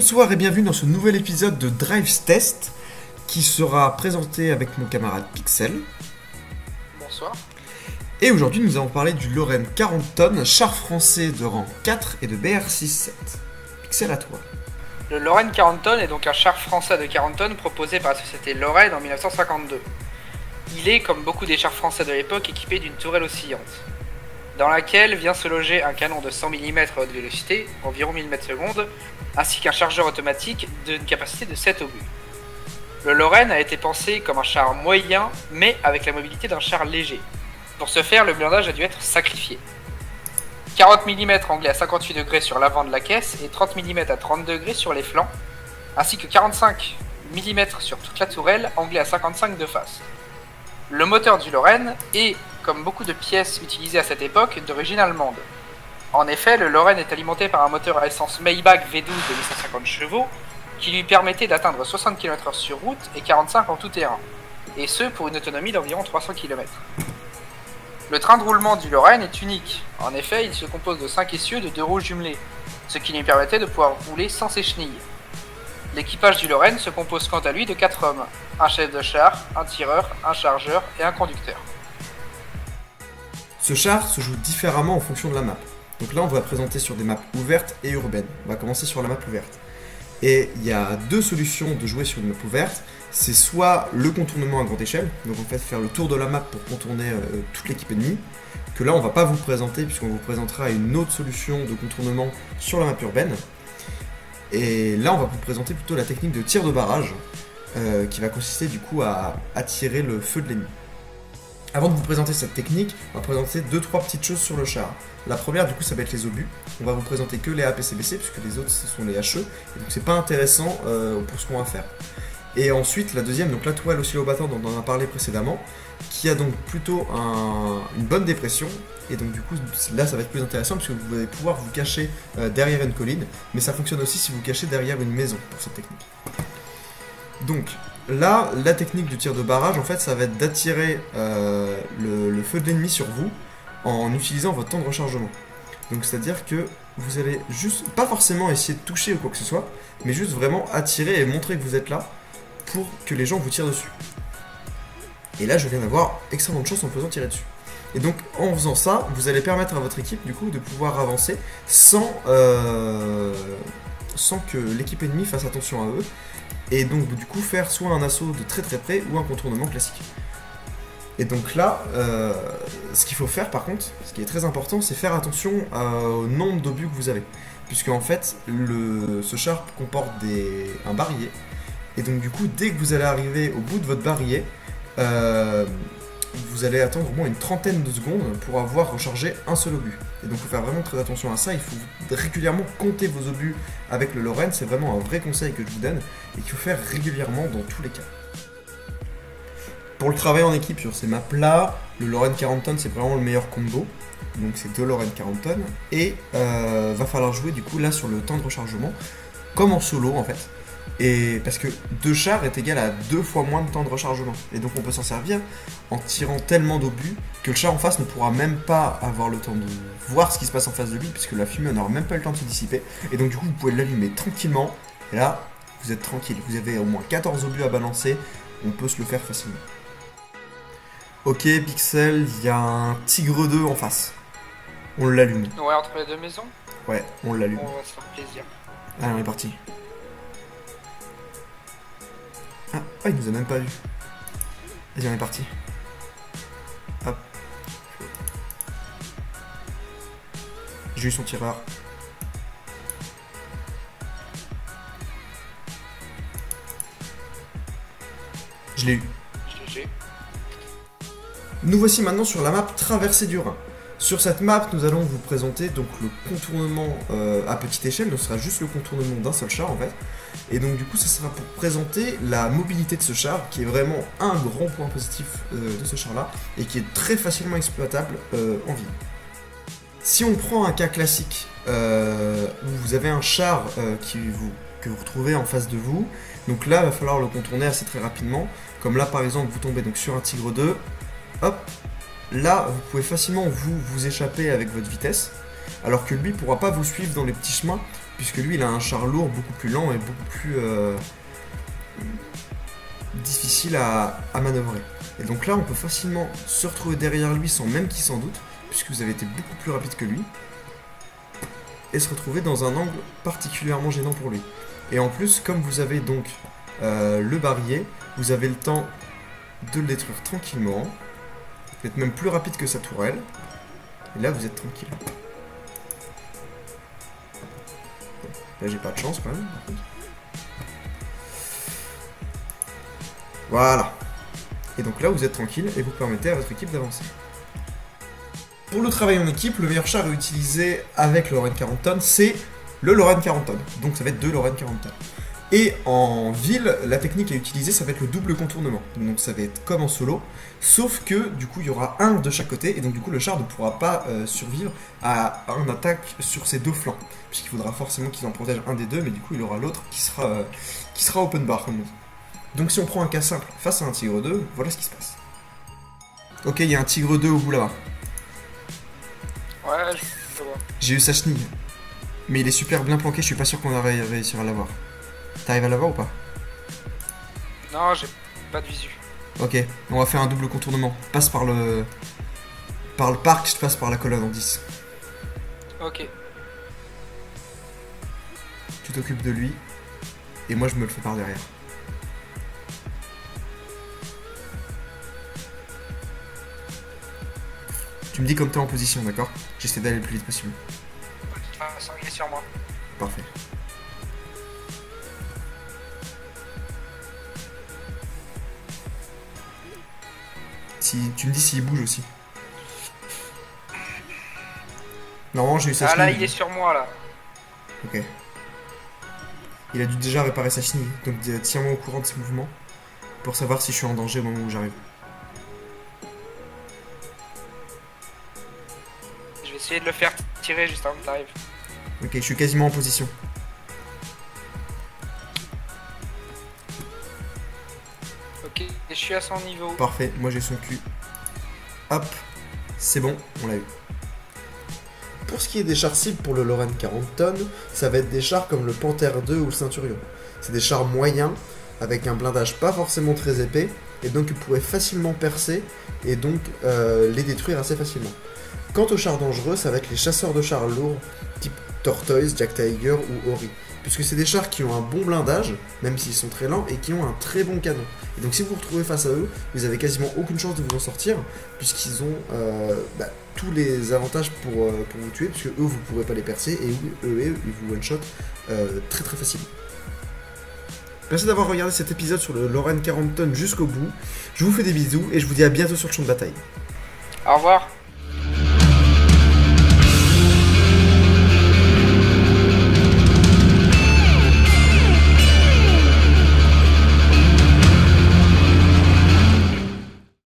Bonsoir et bienvenue dans ce nouvel épisode de Drives Test qui sera présenté avec mon camarade Pixel. Bonsoir. Et aujourd'hui nous allons parler du Lorraine 40 tonnes, char français de rang 4 et de BR67. Pixel, à toi. Le Lorraine 40 tonnes est donc un char français de 40 tonnes proposé par la société Lorraine en 1952. Il est, comme beaucoup des chars français de l'époque, équipé d'une tourelle oscillante, dans laquelle vient se loger un canon de 100 mm à haute vélocité, environ 1000 m/s, ainsi qu'un chargeur automatique d'une capacité de 7 obus. Le Lorraine a été pensé comme un char moyen, mais avec la mobilité d'un char léger. Pour ce faire, le blindage a dû être sacrifié. 40 mm anglais à 58 degrés sur l'avant de la caisse et 30 mm à 30 degrés sur les flancs, ainsi que 45 mm sur toute la tourelle, anglais à 55 de face. Le moteur du Lorraine est, comme beaucoup de pièces utilisées à cette époque, d'origine allemande. En effet, le Lorraine est alimenté par un moteur à essence Maybach V12 de 1150 chevaux qui lui permettait d'atteindre 60 km/h sur route et 45 en tout terrain, et ce pour une autonomie d'environ 300 km. Le train de roulement du Lorraine est unique. En effet, il se compose de 5 essieux de 2 roues jumelées, ce qui lui permettait de pouvoir rouler sans ses chenilles. L'équipage du Lorraine se compose quant à lui de 4 hommes, un chef de char, un tireur, un chargeur et un conducteur. Ce char se joue différemment en fonction de la map. Donc là on va présenter sur des maps ouvertes et urbaines. On va commencer sur la map ouverte. Et il y a deux solutions de jouer sur une map ouverte. C'est soit le contournement à grande échelle, donc en fait faire le tour de la map pour contourner toute l'équipe ennemie, que là on va pas vous présenter puisqu'on vous présentera une autre solution de contournement sur la map urbaine. Et là on va vous présenter plutôt la technique de tir de barrage, qui va consister du coup à attirer le feu de l'ennemi. Avant de vous présenter cette technique, on va présenter 2-3 petites choses sur le char. La première du coup ça va être les obus. On va vous présenter que les APCBC puisque les autres ce sont les HE, et donc c'est pas intéressant pour ce qu'on va faire. Et ensuite la deuxième, donc la tourelle oscillobattant dont on a parlé précédemment, qui a donc plutôt une bonne dépression, et donc du coup là ça va être plus intéressant puisque vous allez pouvoir vous cacher derrière une colline, mais ça fonctionne aussi si vous cachez derrière une maison pour cette technique. Donc là, la technique du tir de barrage, en fait, ça va être d'attirer le feu de l'ennemi sur vous en utilisant votre temps de rechargement. Donc c'est-à-dire que vous allez juste, pas forcément essayer de toucher ou quoi que ce soit, mais juste vraiment attirer et montrer que vous êtes là pour que les gens vous tirent dessus. Et là, je viens d'avoir extrêmement de chance en me faisant tirer dessus. Et donc en faisant ça, vous allez permettre à votre équipe du coup de pouvoir avancer sans que l'équipe ennemie fasse attention à eux. Et donc du coup faire soit un assaut de très très près ou un contournement classique. Et donc là, ce qu'il faut faire par contre, ce qui est très important, c'est faire attention au nombre d'obus que vous avez. Puisque en fait, ce char comporte un barillet. Et donc du coup, dès que vous allez arriver au bout de votre barillet, vous allez attendre au moins une trentaine de secondes pour avoir rechargé un seul obus. Et donc il faut faire vraiment très attention à ça, il faut régulièrement compter vos obus avec le Lorraine, c'est vraiment un vrai conseil que je vous donne et qu'il faut faire régulièrement dans tous les cas. Pour le travail en équipe sur ces maps là, le Lorraine 40 tonnes c'est vraiment le meilleur combo, donc c'est 2 Lorraine 40 tonnes, et va falloir jouer du coup là sur le temps de rechargement, comme en solo en fait. Et parce que 2 chars est égal à 2 fois moins de temps de rechargement. Et donc on peut s'en servir en tirant tellement d'obus que le char en face ne pourra même pas avoir le temps de voir ce qui se passe en face de lui, puisque la fumée n'aura même pas le temps de se dissiper. Et donc du coup vous pouvez l'allumer tranquillement, et là vous êtes tranquille. Vous avez au moins 14 obus à balancer, on peut se le faire facilement. Ok Pixel, il y a un Tigre 2 en face. On l'allume. Ouais, entre les deux maisons. Ouais, on l'allume. On va se faire plaisir. Allez, on est parti. Ah, il nous a même pas vu. Vas-y, on est parti. Hop. J'ai eu son tireur. Je l'ai eu. GG. Nous voici maintenant sur la map Traversée du Rhin. Sur cette map, nous allons vous présenter donc le contournement à petite échelle, donc ce sera juste le contournement d'un seul char en fait. Et donc du coup, ça sera pour présenter la mobilité de ce char, qui est vraiment un grand point positif de ce char-là, et qui est très facilement exploitable en ville. Si on prend un cas classique, où vous avez un char que vous retrouvez en face de vous, donc là, il va falloir le contourner assez très rapidement. Comme là, par exemple, vous tombez donc sur un Tigre 2, hop, là, vous pouvez facilement vous échapper avec votre vitesse, alors que lui ne pourra pas vous suivre dans les petits chemins, puisque lui il a un char lourd beaucoup plus lent et beaucoup plus difficile à manœuvrer. Et donc là on peut facilement se retrouver derrière lui sans même qu'il s'en doute, puisque vous avez été beaucoup plus rapide que lui, et se retrouver dans un angle particulièrement gênant pour lui. Et en plus, comme vous avez donc le barillet, vous avez le temps de le détruire tranquillement. Vous êtes même plus rapide que sa tourelle. Et là, vous êtes tranquille. Bon, là, j'ai pas de chance quand même. Par contre. Voilà. Et donc là, vous êtes tranquille et vous permettez à votre équipe d'avancer. Pour le travail en équipe, le meilleur char à utiliser avec le Lorraine 40 tonnes, c'est le Lorraine 40 tonnes. Donc ça va être 2 Lorraine 40 tonnes. Et en ville, la technique à utiliser, ça va être le double contournement. Donc ça va être comme en solo, sauf que du coup il y aura un de chaque côté, et donc du coup le char ne pourra pas survivre à une attaque sur ses deux flancs, puisqu'il faudra forcément qu'il en protège un des deux, mais du coup il aura l'autre qui sera open bar comme on dit. Donc si on prend un cas simple face à un Tigre 2, voilà ce qui se passe. Ok, il y a un Tigre 2 au bout là-bas. Ouais, je vois. J'ai eu sa chenille, mais il est super bien planqué, je suis pas sûr qu'on va réussir à l'avoir. T'arrives à l'avoir ou pas? Non, j'ai pas de visu. Ok, on va faire un double contournement. Passe par le parc, je passe par la colonne en 10. Ok. Tu t'occupes de lui, et moi je me le fais par derrière. Tu me dis quand t'es en position, d'accord? J'essaie d'aller le plus vite possible. De toute façon, il est sur moi. Parfait. Si, tu me dis s'il bouge aussi. Normalement j'ai eu sa Ah chenille. là, il est sur moi là. Ok. Il a dû déjà réparer sa chenille, donc tiens-moi au courant de ses mouvements pour savoir si je suis en danger au moment où j'arrive. Je vais essayer de le faire tirer juste avant que t'arrives. Ok, je suis quasiment en position. Ok, je suis à son niveau. Parfait, moi j'ai son cul. Hop, c'est bon, on l'a eu. Pour ce qui est des chars cibles pour le Lorraine 40 tonnes, ça va être des chars comme le Panthère 2 ou le Ceinturion. C'est des chars moyens, avec un blindage pas forcément très épais, et donc vous pourrez facilement percer, et donc les détruire assez facilement. Quant aux chars dangereux, ça va être les chasseurs de chars lourds, type Tortoise, Jack Tiger ou Ori. Puisque c'est des chars qui ont un bon blindage, même s'ils sont très lents, et qui ont un très bon canon. Et donc si vous vous retrouvez face à eux, vous avez quasiment aucune chance de vous en sortir, puisqu'ils ont tous les avantages pour vous tuer, puisque eux vous ne pourrez pas les percer, et eux ils vous one-shot très très facilement. Merci d'avoir regardé cet épisode sur le Lorraine 40 tonnes jusqu'au bout. Je vous fais des bisous, et je vous dis à bientôt sur le champ de bataille. Au revoir.